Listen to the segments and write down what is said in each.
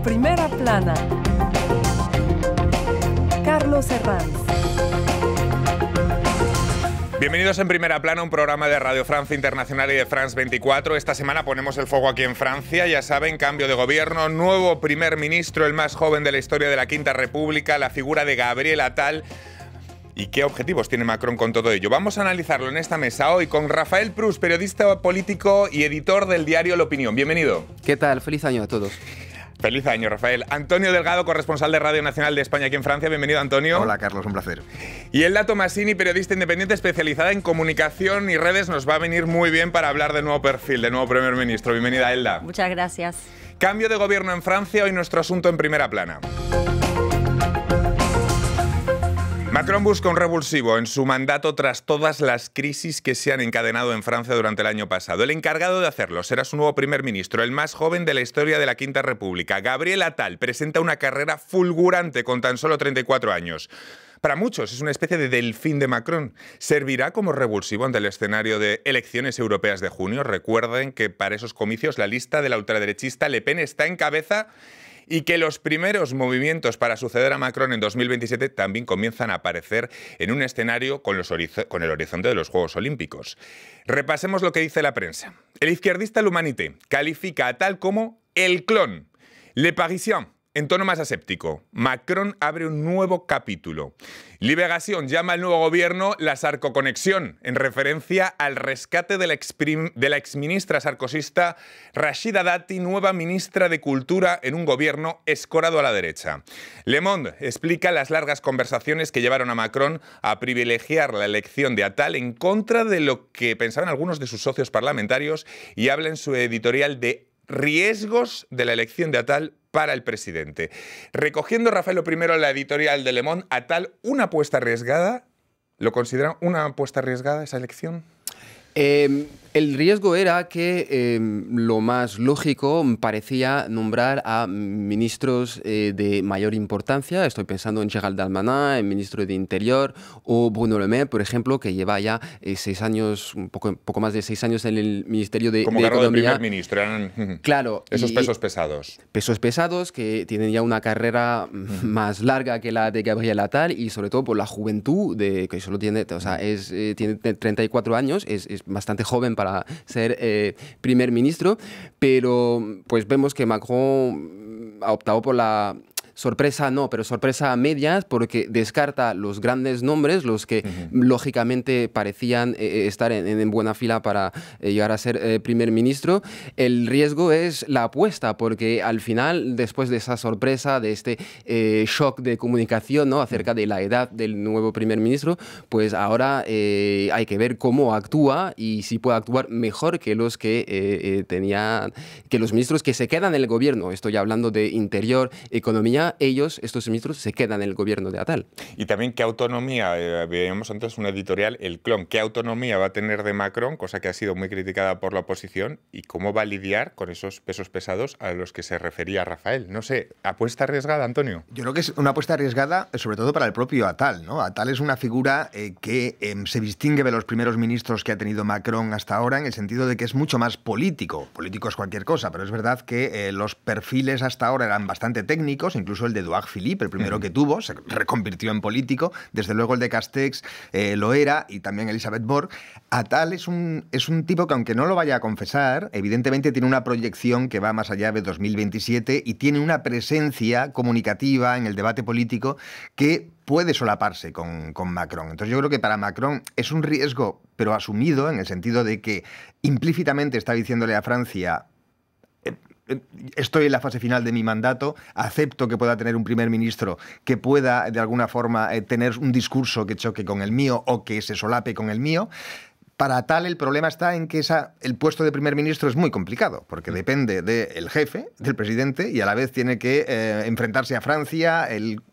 Primera Plana. Carlos Herranz. Bienvenidos en Primera Plana, un programa de Radio Francia Internacional y de France 24. Esta semana ponemos el fuego aquí en Francia. Ya saben, cambio de gobierno, nuevo primer ministro, el más joven de la historia de la Quinta República, la figura de Gabriel Attal. ¿Y qué objetivos tiene Macron con todo ello? Vamos a analizarlo en esta mesa hoy con Rafael Prus, periodista político y editor del diario La Opinión. Bienvenido. ¿Qué tal? Feliz año a todos. Feliz año, Rafael. Antonio Delgado, corresponsal de Radio Nacional de España aquí en Francia. Bienvenido, Antonio. Hola, Carlos, un placer. Y Elda Tomasini, periodista independiente especializada en comunicación y redes, nos va a venir muy bien para hablar del nuevo perfil, del nuevo primer ministro. Bienvenida, Elda. Muchas gracias. Cambio de gobierno en Francia, hoy nuestro asunto en Primera Plana. Macron busca un revulsivo en su mandato tras todas las crisis que se han encadenado en Francia durante el año pasado. El encargado de hacerlo será su nuevo primer ministro, el más joven de la historia de la Quinta República. Gabriel Attal presenta una carrera fulgurante con tan solo 34 años. Para muchos es una especie de delfín de Macron. ¿Servirá como revulsivo ante el escenario de elecciones europeas de junio? Recuerden que para esos comicios la lista de la ultraderechista Le Pen está en cabeza y que los primeros movimientos para suceder a Macron en 2027 también comienzan a aparecer en un escenario con el horizonte de los Juegos Olímpicos. Repasemos lo que dice la prensa. El izquierdista L'Humanité califica a Attal como el clon. Le Parisien, en tono más aséptico. Macron abre un nuevo capítulo. Libération llama al nuevo gobierno la sarcoconexión, en referencia al rescate de la exministra sarkozista Rachida Dati, nueva ministra de Cultura en un gobierno escorado a la derecha. Le Monde explica las largas conversaciones que llevaron a Macron a privilegiar la elección de Attal en contra de lo que pensaban algunos de sus socios parlamentarios y habla en su editorial de riesgos de la elección de Attal para el presidente. Recogiendo, Rafael, lo primero la editorial de Le Monde, Attal, ¿una apuesta arriesgada? ¿Lo consideran una apuesta arriesgada esa elección? El riesgo era que lo más lógico parecía nombrar a ministros de mayor importancia. Estoy pensando en Gérald Darmanin, el ministro de Interior, o Bruno Le Maire, por ejemplo, que lleva ya 6 años, un poco más de 6 años en el Ministerio de Como cargo de Economía. primer ministro, eran Claro, esos pesos pesados. Pesos pesados que tienen ya una carrera más larga que la de Gabriel Attal y sobre todo por la juventud, que solo tiene, o sea, tiene 34 años, es bastante joven para ser primer ministro, pero pues vemos que Macron ha optado por la sorpresa, no, pero sorpresa a medias, porque descarta los grandes nombres, los que lógicamente parecían estar en buena fila para llegar a ser primer ministro. El riesgo es la apuesta, porque al final, después de esa sorpresa, de este shock de comunicación, ¿no?, acerca de la edad del nuevo primer ministro, pues ahora hay que ver cómo actúa y si puede actuar mejor que los que que los ministros que se quedan en el gobierno. Estoy hablando de Interior, Economía. Estos ministros, se quedan en el gobierno de Attal. Y también qué autonomía, veíamos antes una editorial, el clon, qué autonomía va a tener de Macron, cosa que ha sido muy criticada por la oposición, y cómo va a lidiar con esos pesos pesados a los que se refería Rafael. No sé, ¿apuesta arriesgada, Antonio? Yo creo que es una apuesta arriesgada, sobre todo para el propio Attal, ¿no? Attal es una figura que se distingue de los primeros ministros que ha tenido Macron hasta ahora, en el sentido de que es mucho más político. Político es cualquier cosa, pero es verdad que los perfiles hasta ahora eran bastante técnicos, incluso el de Édouard Philippe, el primero que tuvo, se reconvirtió en político. Desde luego el de Castex lo era, y también Elisabeth Borg. Attal es un tipo que, aunque no lo vaya a confesar, evidentemente tiene una proyección que va más allá de 2027 y tiene una presencia comunicativa en el debate político que puede solaparse con Macron. Entonces yo creo que para Macron es un riesgo, pero asumido, en el sentido de que implícitamente está diciéndole a Francia: estoy en la fase final de mi mandato, acepto que pueda tener un primer ministro que pueda de alguna forma tener un discurso que choque con el mío o que se solape con el mío. Para Attal el problema está en que el puesto de primer ministro es muy complicado, porque depende del jefe, del presidente, y a la vez tiene que enfrentarse a Francia,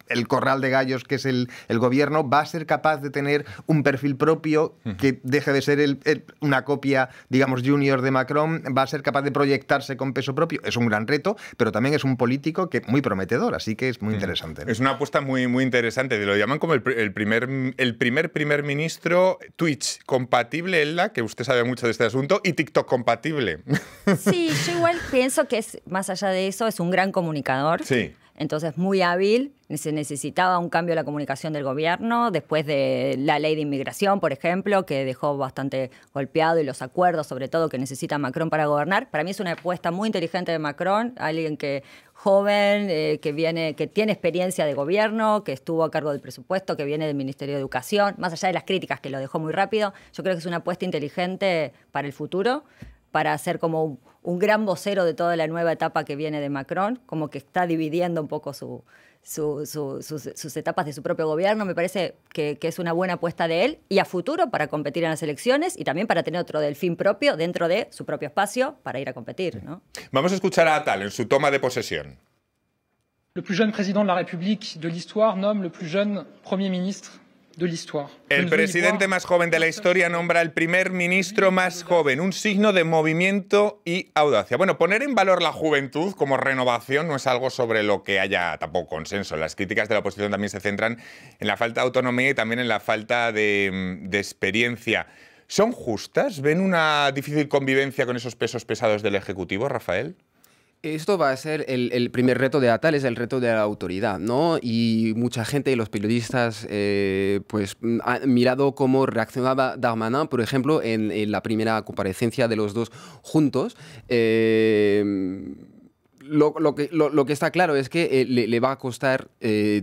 el corral de gallos que es el gobierno, va a ser capaz de tener un perfil propio que deje de ser una copia, digamos, junior de Macron, va a ser capaz de proyectarse con peso propio. Es un gran reto, pero también es un político que muy prometedor, así que es muy interesante. Es una apuesta muy, muy interesante. Lo llaman como el primer ministro Twitch compatible, Elda, que usted sabe mucho de este asunto, y TikTok compatible. Sí, yo igual pienso que más allá de eso, es un gran comunicador. Sí. Entonces, muy hábil. Se necesitaba un cambio en la comunicación del gobierno después de la ley de inmigración, por ejemplo, que dejó bastante golpeado, y los acuerdos, sobre todo, que necesita Macron para gobernar. Para mí es una apuesta muy inteligente de Macron, alguien que joven, que tiene experiencia de gobierno, que estuvo a cargo del presupuesto, que viene del Ministerio de Educación, más allá de las críticas que lo dejó muy rápido. Yo creo que es una apuesta inteligente para el futuro, para ser como un gran vocero de toda la nueva etapa que viene de Macron, como que está dividiendo un poco sus etapas de su propio gobierno. Me parece que es una buena apuesta de él, y a futuro para competir en las elecciones, y también para tener otro delfín propio dentro de su propio espacio para ir a competir, ¿no? Vamos a escuchar a Attal en su toma de posesión. Le plus jeune président de la République de l'histoire nomme le plus jeune Premier ministre de l'histoire. El presidente más joven de la historia nombra al primer ministro más joven, un signo de movimiento y audacia. Bueno, poner en valor la juventud como renovación no es algo sobre lo que haya tampoco consenso. Las críticas de la oposición también se centran en la falta de autonomía y también en la falta de experiencia. ¿Son justas? ¿Ven una difícil convivencia con esos pesos pesados del Ejecutivo, Rafael? Esto va a ser el primer reto de Attal, es el reto de la autoridad, ¿no? Y mucha gente y los periodistas pues han mirado cómo reaccionaba Darmanin, por ejemplo, en la primera comparecencia de los dos juntos. Lo que está claro es que le va a costar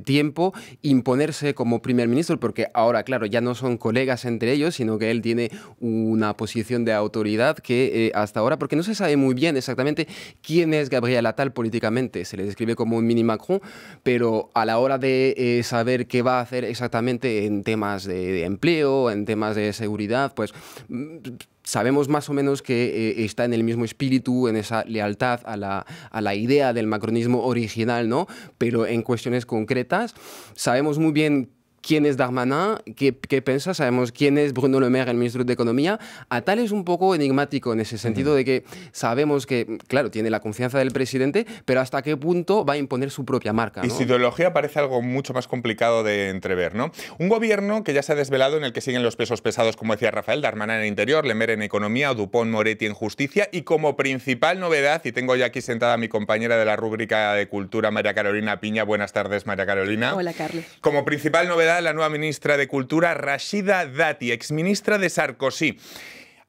tiempo imponerse como primer ministro, porque ahora, claro, ya no son colegas entre ellos, sino que él tiene una posición de autoridad que hasta ahora, porque no se sabe muy bien exactamente quién es Gabriel Attal políticamente, se le describe como un mini Macron, pero a la hora de saber qué va a hacer exactamente en temas de empleo, en temas de seguridad, pues sabemos más o menos que está en el mismo espíritu, en esa lealtad a la idea del macronismo original, ¿no? Pero en cuestiones concretas sabemos muy bien quién es Darmanin, qué piensa, sabemos quién es Bruno Le Maire, el ministro de Economía. Attal es un poco enigmático en ese sentido de que sabemos que, claro, tiene la confianza del presidente, pero hasta qué punto va a imponer su propia marca, ¿no? Y su ideología parece algo mucho más complicado de entrever, ¿no? Un gobierno que ya se ha desvelado, en el que siguen los pesos pesados, como decía Rafael, Darmanin en Interior, Le Maire en Economía, o Dupont-Moretti en Justicia, y como principal novedad, y tengo ya aquí sentada a mi compañera de la rúbrica de Cultura, María Carolina Piña. Buenas tardes, María Carolina. Hola, Carlos. Como principal novedad, la nueva ministra de Cultura, Rashida Dati, exministra de Sarkozy.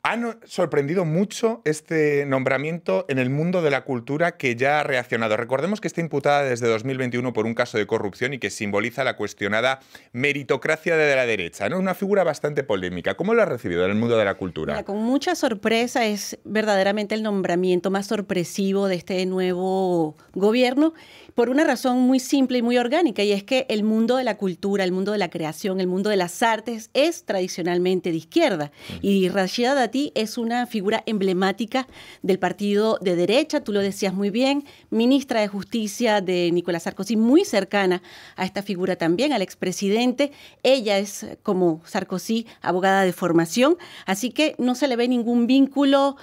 Ha sorprendido mucho este nombramiento en el mundo de la cultura, que ya ha reaccionado. Recordemos que está imputada desde 2021 por un caso de corrupción y que simboliza la cuestionada meritocracia de la derecha, ¿no? Una figura bastante polémica. ¿Cómo lo ha recibido en el mundo de la cultura? Mira, con mucha sorpresa, es verdaderamente el nombramiento más sorpresivo de este nuevo gobierno, por una razón muy simple y muy orgánica, y es que el mundo de la cultura, el mundo de la creación, el mundo de las artes es tradicionalmente de izquierda. Y Rashida Dati es una figura emblemática del partido de derecha, tú lo decías muy bien, ministra de Justicia de Nicolás Sarkozy, muy cercana a esta figura también, al expresidente. Ella es, como Sarkozy, abogada de formación, así que no se le ve ningún vínculo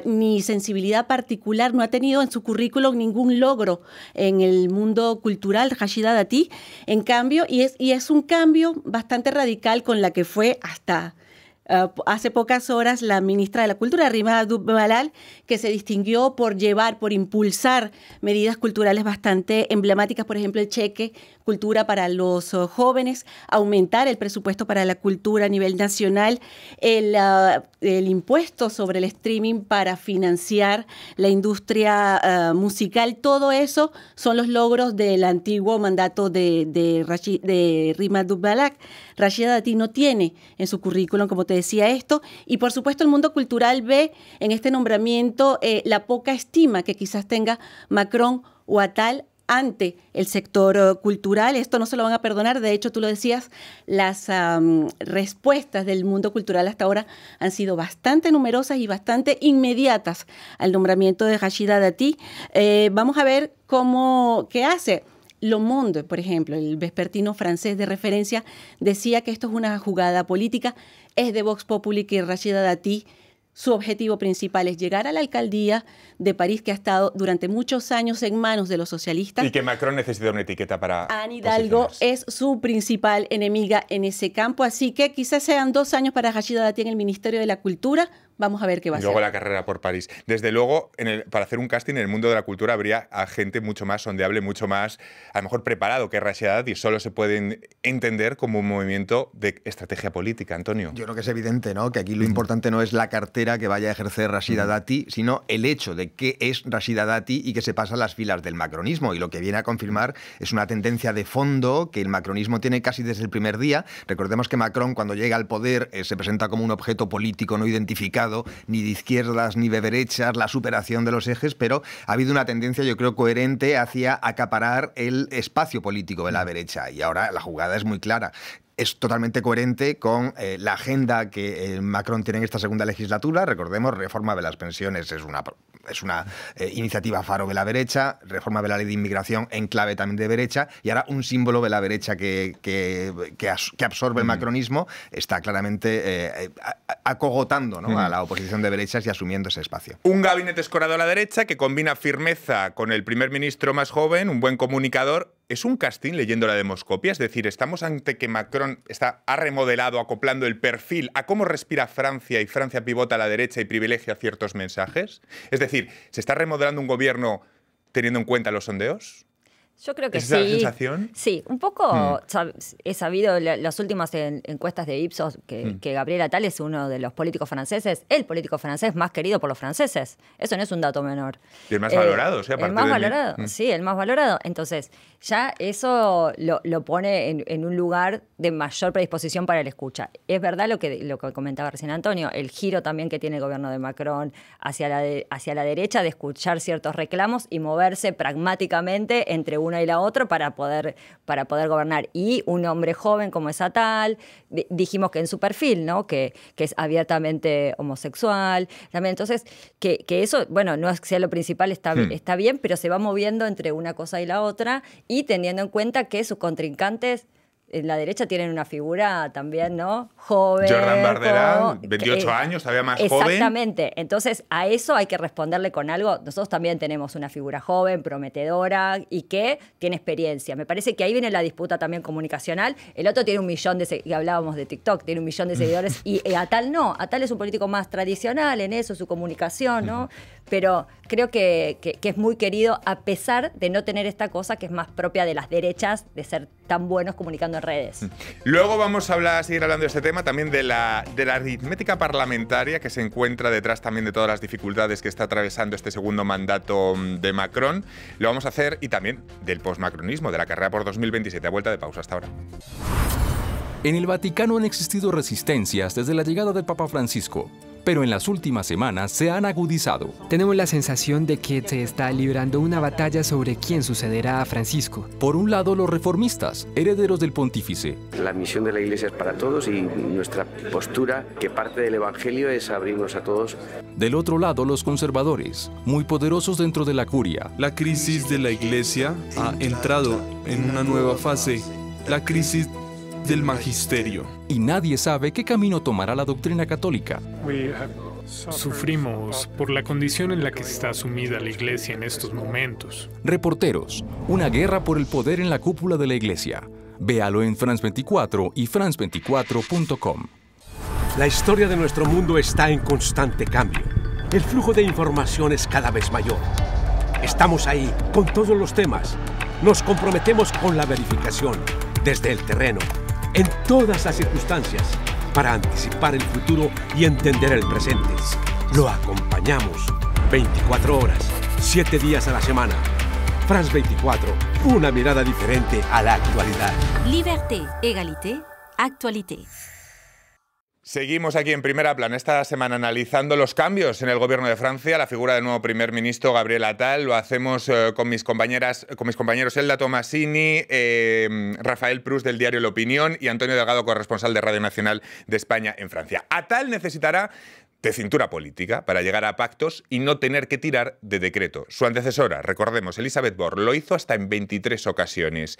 ni sensibilidad particular, no ha tenido en su currículum ningún logro en el mundo cultural, Rashida Dati. En cambio, y es un cambio bastante radical con la que fue hasta hace pocas horas la ministra de la Cultura, Rima Abdul-Malal, que se distinguió por impulsar medidas culturales bastante emblemáticas, por ejemplo, el cheque cultura para los jóvenes, aumentar el presupuesto para la cultura a nivel nacional, el impuesto sobre el streaming para financiar la industria musical. Todo eso son los logros del antiguo mandato de Rima Abdul-Malal. Rashida Dati no tiene en su currículum, como te decía, esto, y por supuesto el mundo cultural ve en este nombramiento la poca estima que quizás tenga Macron o Attal ante el sector cultural. Esto no se lo van a perdonar. De hecho, tú lo decías, las respuestas del mundo cultural hasta ahora han sido bastante numerosas y bastante inmediatas al nombramiento de Rashida Dati. Vamos a ver qué hace. Le Monde, por ejemplo, el vespertino francés de referencia, decía que esto es una jugada política. Es de Vox Populi que Rachida Dati, su objetivo principal es llegar a la alcaldía de París, que ha estado durante muchos años en manos de los socialistas. Y que Macron necesita una etiqueta para Anne Hidalgo es su principal enemiga en ese campo, así que quizás sean 2 años para Rachida Dati en el Ministerio de la Cultura. Vamos a ver qué va a hacer. Luego la carrera por París. Desde luego, para hacer un casting en el mundo de la cultura habría a gente mucho más sondeable, mucho más, a lo mejor, preparado que Rachida Dati. Solo se pueden entender como un movimiento de estrategia política, Antonio. Yo creo que es evidente, ¿no?, que aquí lo importante no es la cartera que vaya a ejercer Rachida Dati, sino el hecho de que es Rachida Dati y que se pasa a las filas del macronismo. Y lo que viene a confirmar es una tendencia de fondo que el macronismo tiene casi desde el primer día. Recordemos que Macron, cuando llega al poder, se presenta como un objeto político no identificado, ni de izquierdas ni de derechas, la superación de los ejes, pero ha habido una tendencia, yo creo, coherente hacia acaparar el espacio político de la derecha. Y ahora la jugada es muy clara. Es totalmente coherente con la agenda que Macron tiene en esta segunda legislatura. Recordemos, reforma de las pensiones es una iniciativa faro de la derecha, reforma de la ley de inmigración en clave también de derecha, y ahora un símbolo de la derecha que absorbe el macronismo está claramente acogotando, ¿no?, a la oposición de derechas y asumiendo ese espacio. Un gabinete escorado a la derecha que combina firmeza con el primer ministro más joven, un buen comunicador. ¿Es un casting leyendo la demoscopia? Es decir, ¿estamos ante que Macron ha remodelado, acoplando el perfil a cómo respira Francia y Francia pivota a la derecha y privilegia ciertos mensajes? Es decir, ¿se está remodelando un gobierno teniendo en cuenta los sondeos? Yo creo que ¿Es sí. esa la sensación? Sí, un poco he sabido las últimas encuestas de Ipsos que Gabriel Attal es uno de los políticos franceses, el político francés más querido por los franceses. Eso no es un dato menor. Y el más valorado, ¿sí? El más valorado, sí, el más valorado. Entonces, ya eso lo pone en un lugar de mayor predisposición para la escucha. Es verdad lo que comentaba recién Antonio, el giro también que tiene el gobierno de Macron hacia la derecha, de escuchar ciertos reclamos y moverse pragmáticamente entre una y la otra para poder gobernar. Y un hombre joven como es Attal, dijimos que en su perfil, ¿no?, que es abiertamente homosexual. También, entonces, que eso, bueno, no es que sea lo principal, está bien, pero se va moviendo entre una cosa y la otra, y teniendo en cuenta que sus contrincantes en la derecha tienen una figura también, ¿no?, joven. Jordan Bardella, 28 años, todavía más joven. Exactamente. Entonces, a eso hay que responderle con algo. Nosotros también tenemos una figura joven, prometedora y que tiene experiencia. Me parece que ahí viene la disputa también comunicacional. El otro tiene 1 millón de seguidores, hablábamos de TikTok, tiene 1 millón de seguidores, y Attal no. Attal es un político más tradicional en eso, su comunicación, ¿no? Pero creo que es muy querido, a pesar de no tener esta cosa que es más propia de las derechas, de ser tan buenos comunicando en redes. Luego vamos a seguir hablando de este tema, también de la aritmética parlamentaria que se encuentra detrás también de todas las dificultades que está atravesando este segundo mandato de Macron. Lo vamos a hacer, y también del postmacronismo, de la carrera por 2027. A vuelta de pausa, hasta ahora. En el Vaticano han existido resistencias desde la llegada del Papa Francisco, pero en las últimas semanas se han agudizado. Tenemos la sensación de que se está librando una batalla sobre quién sucederá a Francisco. Por un lado, los reformistas, herederos del pontífice. La misión de la Iglesia es para todos y nuestra postura, que parte del Evangelio, es abrirnos a todos. Del otro lado, los conservadores, muy poderosos dentro de la curia. La crisis de la Iglesia ha entrado en una nueva fase, la crisis del magisterio. Y nadie sabe qué camino tomará la doctrina católica. Sufrimos por la condición en la que está sumida la Iglesia en estos momentos. Reporteros, una guerra por el poder en la cúpula de la Iglesia. Véalo en France 24 y france24.com. La historia de nuestro mundo está en constante cambio. El flujo de información es cada vez mayor. Estamos ahí con todos los temas. Nos comprometemos con la verificación, desde el terreno, en todas las circunstancias, para anticipar el futuro y entender el presente. Lo acompañamos 24 horas, 7 días a la semana. France 24, una mirada diferente a la actualidad. Liberté, égalité, actualité. Seguimos aquí en Primera Plana esta semana analizando los cambios en el gobierno de Francia, la figura del nuevo primer ministro Gabriel Attal. Lo hacemos con mis compañeros Elda Tomasini, Rafael Prus del diario La Opinión y Antonio Delgado, corresponsal de Radio Nacional de España en Francia. Attal necesitará de cintura política para llegar a pactos y no tener que tirar de decreto. Su antecesora, recordemos, Elisabeth Borne, lo hizo hasta en 23 ocasiones.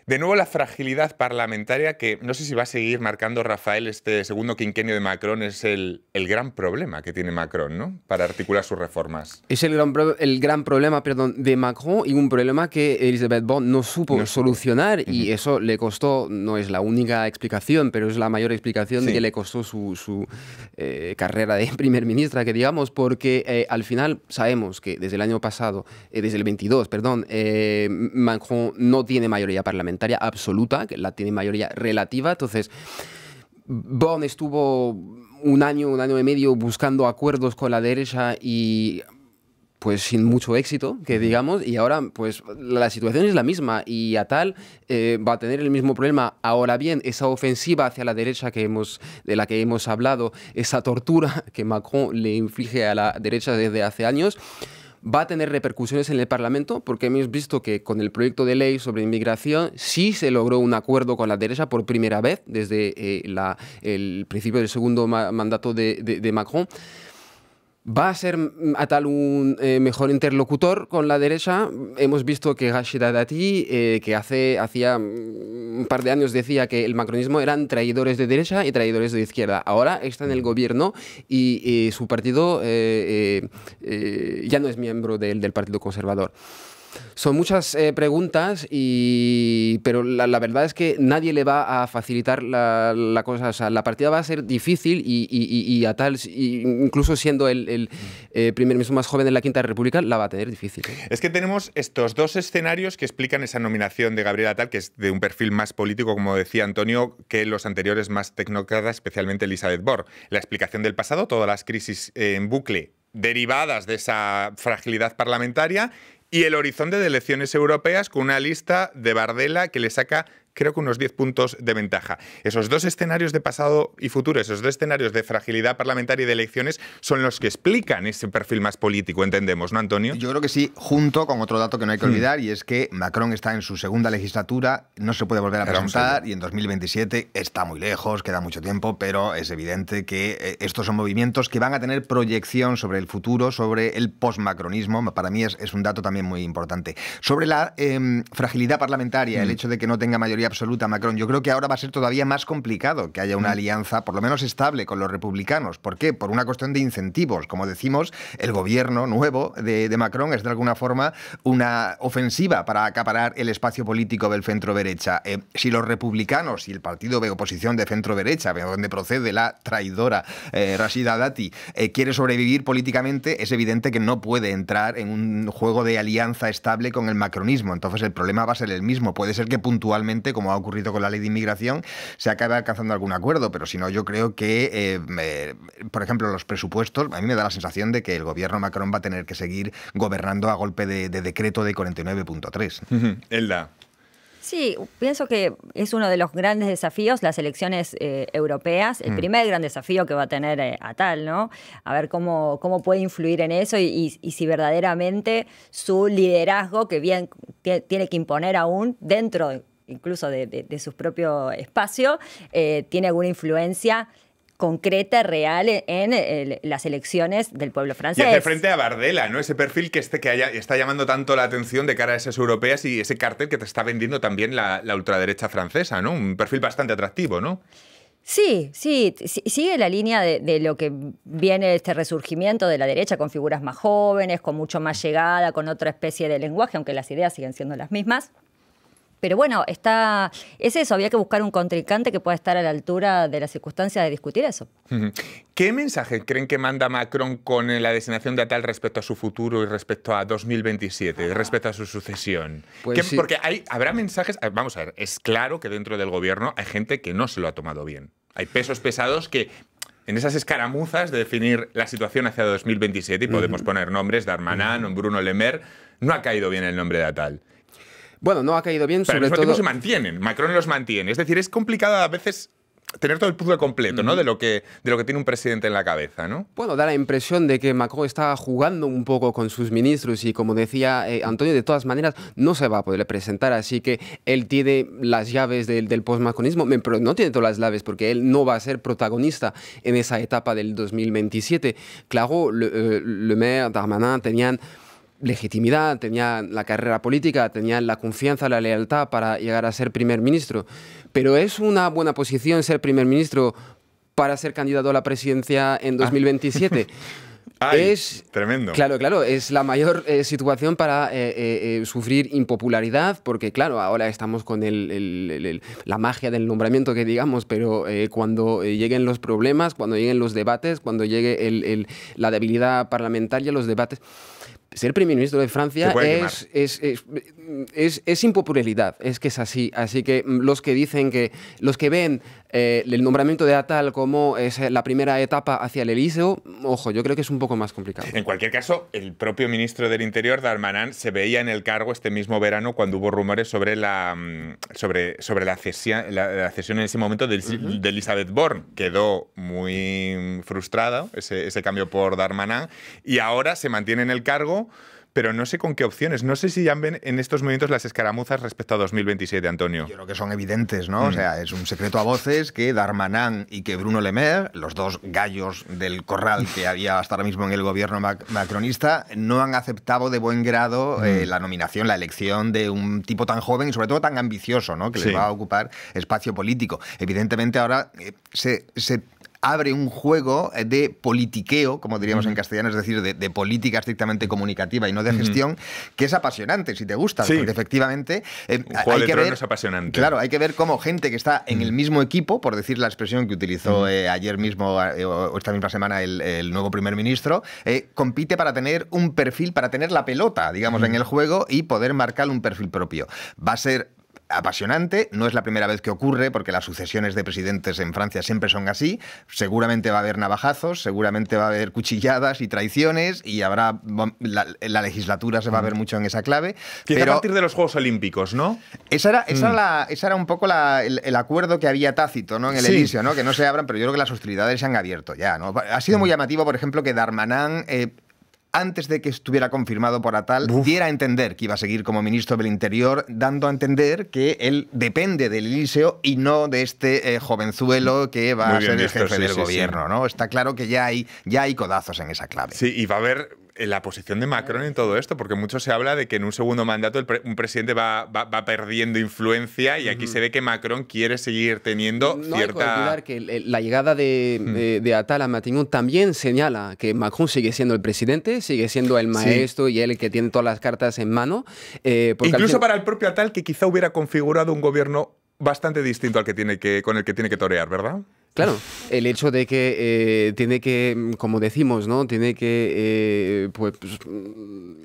De nuevo, la fragilidad parlamentaria, que no sé si va a seguir marcando, Rafael, este segundo quinquenio de Macron, es el gran problema que tiene Macron, ¿no?, para articular sus reformas. Es el gran problema, perdón, de Macron, y un problema que Elisabeth Borne no supo solucionar, y eso le costó, no es la única explicación, pero es la mayor explicación que le costó su carrera de primer ministra, que digamos, porque al final sabemos que desde el año pasado, desde el 22, perdón, Macron no tiene mayoría parlamentaria absoluta, que la tiene mayoría relativa. Entonces, Borne estuvo un año y medio buscando acuerdos con la derecha y pues sin mucho éxito, que digamos, y ahora pues la situación es la misma y Attal va a tener el mismo problema. Ahora bien, esa ofensiva hacia la derecha de la que hemos hablado, esa tortura que Macron le inflige a la derecha desde hace años, va a tener repercusiones en el Parlamento, porque hemos visto que con el proyecto de ley sobre inmigración sí se logró un acuerdo con la derecha por primera vez desde el principio del segundo mandato de Macron. ¿Va a ser Attal un mejor interlocutor con la derecha? Hemos visto que Rachida Dati, que hacía un par de años decía que el macronismo eran traidores de derecha y traidores de izquierda. Ahora está en el gobierno y su partido ya no es miembro del Partido Conservador. Son muchas preguntas, pero la verdad es que nadie le va a facilitar la cosa. O sea, la partida va a ser difícil y Attal, incluso siendo el primer ministro más joven de la Quinta República, la va a tener difícil. Es que tenemos estos dos escenarios que explican esa nominación de Gabriel Attal, que es de un perfil más político, como decía Antonio, que los anteriores más tecnócratas, especialmente Elisabeth Borne. La explicación del pasado, todas las crisis en bucle derivadas de esa fragilidad parlamentaria, y el horizonte de elecciones europeas con una lista de Bardella que le saca, creo que unos 10 puntos de ventaja. Esos dos escenarios de pasado y futuro, esos dos escenarios de fragilidad parlamentaria y de elecciones son los que explican ese perfil más político, entendemos, ¿no, Antonio? Yo creo que sí, junto con otro dato que no hay que olvidar, y es que Macron está en su segunda legislatura, no se puede volver a presentar, y en 2027 está muy lejos, queda mucho tiempo, pero es evidente que estos son movimientos que van a tener proyección sobre el futuro, sobre el postmacronismo. Para mí es un dato también muy importante. Sobre la fragilidad parlamentaria, el hecho de que no tenga mayoría absoluta Macron, yo creo que ahora va a ser todavía más complicado que haya una alianza, por lo menos estable, con los republicanos. ¿Por qué? Por una cuestión de incentivos. Como decimos, el gobierno nuevo de Macron es de alguna forma una ofensiva para acaparar el espacio político del centro-derecha. Si los republicanos y el partido de oposición de centro-derecha, de donde procede la traidora Rachida Dati, quiere sobrevivir políticamente, es evidente que no puede entrar en un juego de alianza estable con el macronismo. Entonces el problema va a ser el mismo. Puede ser que puntualmente, como ha ocurrido con la ley de inmigración, se acabe alcanzando algún acuerdo, pero si no, yo creo que, por ejemplo, los presupuestos, a mí me da la sensación de que el gobierno Macron va a tener que seguir gobernando a golpe de decreto de 49.3. Elda. Sí, pienso que es uno de los grandes desafíos, las elecciones europeas, el primer gran desafío que va a tener Attal, ¿no? A ver cómo puede influir en eso y si verdaderamente su liderazgo, que bien tiene que imponer aún dentro incluso de su propio espacio, tiene alguna influencia concreta, real, en las elecciones del pueblo francés. Y hace frente a Bardella, ¿no? Ese perfil que está llamando tanto la atención de cara a esas europeas y ese cartel que te está vendiendo también la ultraderecha francesa, ¿no? Un perfil bastante atractivo, ¿no? Sí, sigue la línea de lo que viene este resurgimiento de la derecha con figuras más jóvenes, con mucho más llegada, con otra especie de lenguaje, aunque las ideas siguen siendo las mismas. Pero bueno, es eso, había que buscar un contrincante que pueda estar a la altura de las circunstancias de discutir eso. ¿Qué mensaje creen que manda Macron con la designación de Attal respecto a su futuro y respecto a 2027, respecto a su sucesión? Pues sí. Porque habrá mensajes, vamos a ver, es claro que dentro del gobierno hay gente que no se lo ha tomado bien. Hay pesos pesados que en esas escaramuzas de definir la situación hacia 2027, y podemos poner nombres, Darmanin o Bruno Le Maire, no ha caído bien el nombre de Attal. Bueno, no ha caído bien, pero sobre al mismo todo... tiempo se mantienen, Macron los mantiene. Es decir, es complicado a veces tener todo el puzzle completo, ¿no? De lo que tiene un presidente en la cabeza, ¿no? Bueno, da la impresión de que Macron está jugando un poco con sus ministros y, como decía Antonio, de todas maneras no se va a poder presentar, así que él tiene las llaves del postmacronismo, pero no tiene todas las llaves porque él no va a ser protagonista en esa etapa del 2027. Claro, Le Maire, Darmanin tenían legitimidad, tenían la carrera política, tenían la confianza, la lealtad para llegar a ser primer ministro. Pero ¿es una buena posición ser primer ministro para ser candidato a la presidencia en 2027? Es tremendo. Claro, es la mayor situación para sufrir impopularidad, porque claro, ahora estamos con la magia del nombramiento, que digamos, pero cuando lleguen los problemas, cuando lleguen los debates, cuando llegue la debilidad parlamentaria, los debates... Ser primer ministro de Francia es impopularidad, es que es así. Así que los que ven el nombramiento de Attal como es la primera etapa hacia el Elíseo, ojo, yo creo que es un poco más complicado. En cualquier caso, el propio ministro del Interior, Darmanin, se veía en el cargo este mismo verano cuando hubo rumores sobre la cesión en ese momento de Elisabeth Borne. Quedó muy frustrado ese cambio por Darmanin y ahora se mantiene en el cargo, pero no sé con qué opciones. No sé si ya ven en estos momentos las escaramuzas respecto a 2027, Antonio. Yo creo que son evidentes, ¿no? O sea, es un secreto a voces que Darmanin y que Bruno Le Maire, los dos gallos del corral que había hasta ahora mismo en el gobierno macronista, no han aceptado de buen grado la nominación, la elección de un tipo tan joven y sobre todo tan ambicioso, ¿no? Que les va a ocupar espacio político. Evidentemente ahora se abre un juego de politiqueo, como diríamos en castellano, es decir, de política estrictamente comunicativa y no de gestión, que es apasionante, si te gusta, porque efectivamente hay que ver, es apasionante. Claro, hay que ver cómo gente que está en el mismo equipo, por decir la expresión que utilizó ayer mismo o esta misma semana el nuevo primer ministro, compite para tener un perfil, para tener la pelota, digamos, en el juego y poder marcar un perfil propio. Va a ser apasionante, no es la primera vez que ocurre porque las sucesiones de presidentes en Francia siempre son así, seguramente va a haber navajazos, seguramente va a haber cuchilladas y traiciones y habrá la legislatura se va a ver mucho en esa clave. Quizá a partir de los Juegos Olímpicos, ¿no? Esa era un poco el acuerdo que había tácito, ¿no? En el Elíseo, ¿no? Que no se abran, pero yo creo que las hostilidades se han abierto ya, ¿no? Ha sido muy llamativo, por ejemplo, que Darmanin antes de que estuviera confirmado por Attal, diera a entender que iba a seguir como ministro del Interior, dando a entender que él depende del Elíseo y no de este jovenzuelo que va a ser el jefe del gobierno, ¿no? Está claro que ya hay codazos en esa clave. Sí, y va a haber la posición de Macron en todo esto, porque mucho se habla de que en un segundo mandato un presidente va perdiendo influencia y aquí se ve que Macron quiere seguir teniendo cierta... No hay que olvidar que la llegada de Attal a Matignon también señala que Macron sigue siendo el presidente, sigue siendo el maestro y él el que tiene todas las cartas en mano. Incluso para el propio Attal, que quizá hubiera configurado un gobierno bastante distinto al con el que tiene que torear, ¿verdad? Claro, el hecho de que tiene que, como decimos, ¿no? Tiene que pues,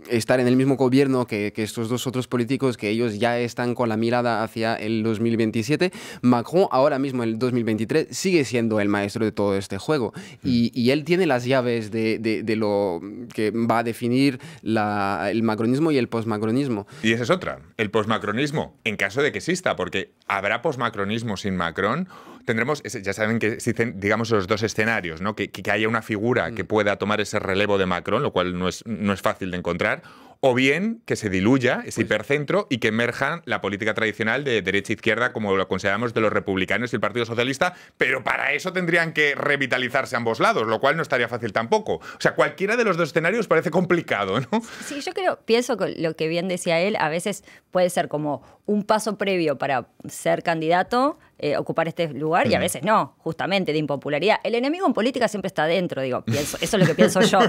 estar en el mismo gobierno que estos dos otros políticos, que ellos ya están con la mirada hacia el 2027. Macron ahora mismo, en el 2023, sigue siendo el maestro de todo este juego. Y él tiene las llaves de lo que va a definir el macronismo y el postmacronismo. Y esa es otra, el postmacronismo, en caso de que exista, porque habrá postmacronismo sin Macron. Tendremos, ya saben que existen, digamos, los dos escenarios, ¿no? Que haya una figura que pueda tomar ese relevo de Macron, lo cual no es fácil de encontrar, o bien que se diluya ese hipercentro y que emerja la política tradicional de derecha-izquierda, como lo consideramos de los republicanos y el Partido Socialista, pero para eso tendrían que revitalizarse ambos lados, lo cual no estaría fácil tampoco. O sea, cualquiera de los dos escenarios parece complicado, ¿no? Sí, yo pienso que lo que bien decía él, a veces puede ser como un paso previo para ser candidato, ocupar este lugar, y a veces no, justamente de impopularidad. El enemigo en política siempre está dentro, eso es lo que pienso yo.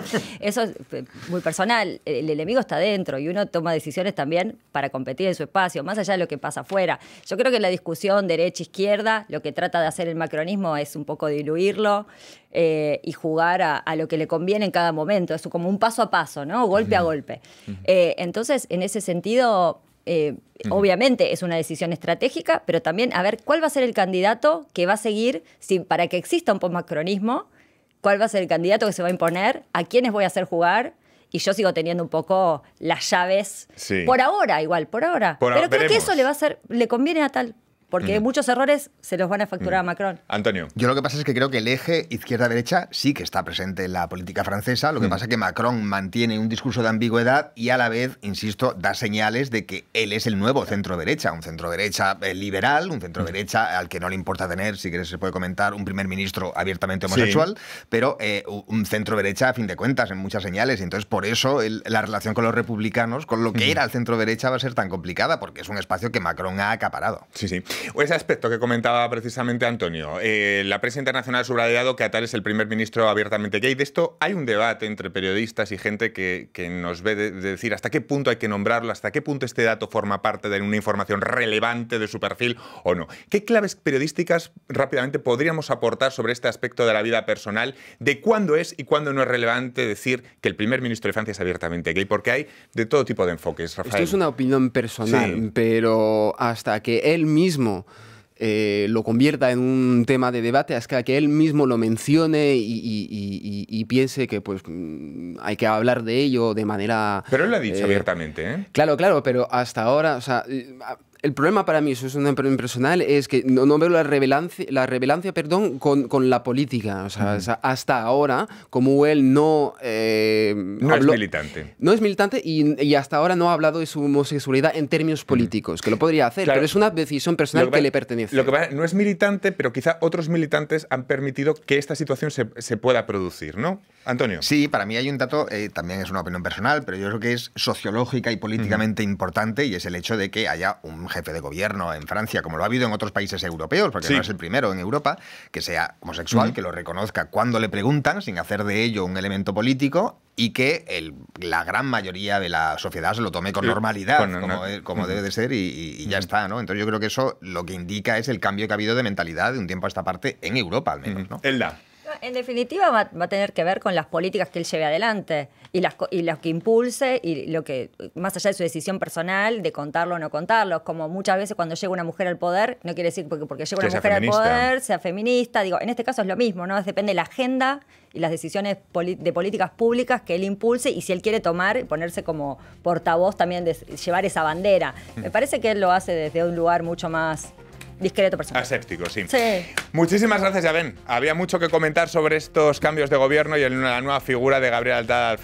Eso es muy personal. El enemigo está dentro y uno toma decisiones también para competir en su espacio, más allá de lo que pasa afuera. Yo creo que la discusión derecha-izquierda, lo que trata de hacer el macronismo es un poco diluirlo y jugar a lo que le conviene en cada momento. Es como un paso a paso, ¿no? Golpe a golpe. Entonces, en ese sentido... obviamente es una decisión estratégica, pero también a ver cuál va a ser el candidato que va a seguir, para que exista un postmacronismo, cuál va a ser el candidato que se va a imponer, a quiénes voy a hacer jugar, y yo sigo teniendo un poco las llaves, por ahora igual, por ahora. Pero creo que eso le conviene a Attal. porque muchos errores se los van a facturar a Macron. Antonio. Yo lo que pasa es que creo que el eje izquierda-derecha sí que está presente en la política francesa, lo que pasa es que Macron mantiene un discurso de ambigüedad y a la vez, insisto, da señales de que él es el nuevo centro-derecha, un centro-derecha liberal, un centro-derecha al que no le importa tener, si quieres se puede comentar, un primer ministro abiertamente homosexual, pero un centro-derecha a fin de cuentas en muchas señales, y entonces por eso la relación con los republicanos, con lo que era el centro-derecha, va a ser tan complicada, porque es un espacio que Macron ha acaparado. Sí, sí. Ese aspecto que comentaba precisamente Antonio, la prensa internacional ha subrayado que Attal es el primer ministro abiertamente gay. De esto hay un debate entre periodistas y gente que nos ve de decir hasta qué punto hay que nombrarlo, hasta qué punto este dato forma parte de una información relevante de su perfil o no. ¿Qué claves periodísticas rápidamente podríamos aportar sobre este aspecto de la vida personal, de cuándo es y cuándo no es relevante decir que el primer ministro de Francia es abiertamente gay? Porque hay de todo tipo de enfoques, Rafael. Esto es una opinión personal, pero hasta que él mismo lo convierta en un tema de debate, hasta que él mismo lo mencione y piense que pues hay que hablar de ello de manera... Pero él lo ha dicho abiertamente, ¿eh? Claro, pero hasta ahora, o sea... El problema para mí, eso es una opinión personal, es que no veo la relevancia con la política. O sea, hasta ahora, como él no habló, es militante. No es militante y hasta ahora no ha hablado de su homosexualidad en términos políticos, que lo podría hacer, pero es una decisión personal que le pertenece. Lo que pasa, no es militante, pero quizá otros militantes han permitido que esta situación se pueda producir, ¿no? Antonio. Sí, para mí hay un dato, también es una opinión personal, pero yo creo que es sociológica y políticamente importante, y es el hecho de que haya un jefe de gobierno en Francia, como lo ha habido en otros países europeos, porque no es el primero en Europa, que sea homosexual, que lo reconozca cuando le preguntan, sin hacer de ello un elemento político, y que la gran mayoría de la sociedad se lo tome con normalidad, como debe de ser, y ya está, ¿no? Entonces yo creo que eso lo que indica es el cambio que ha habido de mentalidad de un tiempo a esta parte, en Europa al menos, ¿no? Elda. En definitiva va a tener que ver con las políticas que él lleve adelante y las que impulse, y lo que, más allá de su decisión personal de contarlo o no contarlo, como muchas veces cuando llega una mujer al poder, no quiere decir porque llega una mujer al poder, sea feminista, digo, en este caso es lo mismo, ¿no? Depende de la agenda y las decisiones de políticas públicas que él impulse, y si él quiere ponerse como portavoz también de llevar esa bandera. Me parece que él lo hace desde un lugar mucho más discreto personal. Aséptico, sí. Sí. Muchísimas gracias, ya ven. Había mucho que comentar sobre estos cambios de gobierno y la nueva figura de Gabriel Attal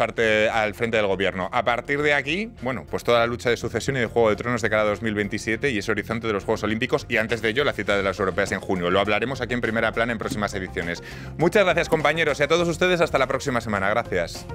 al frente del gobierno. A partir de aquí, bueno, pues toda la lucha de sucesión y de Juego de Tronos de cara a 2027 y ese horizonte de los Juegos Olímpicos, y antes de ello la cita de las europeas en junio. Lo hablaremos aquí en Primera Plana en próximas ediciones. Muchas gracias, compañeros, y a todos ustedes hasta la próxima semana. Gracias.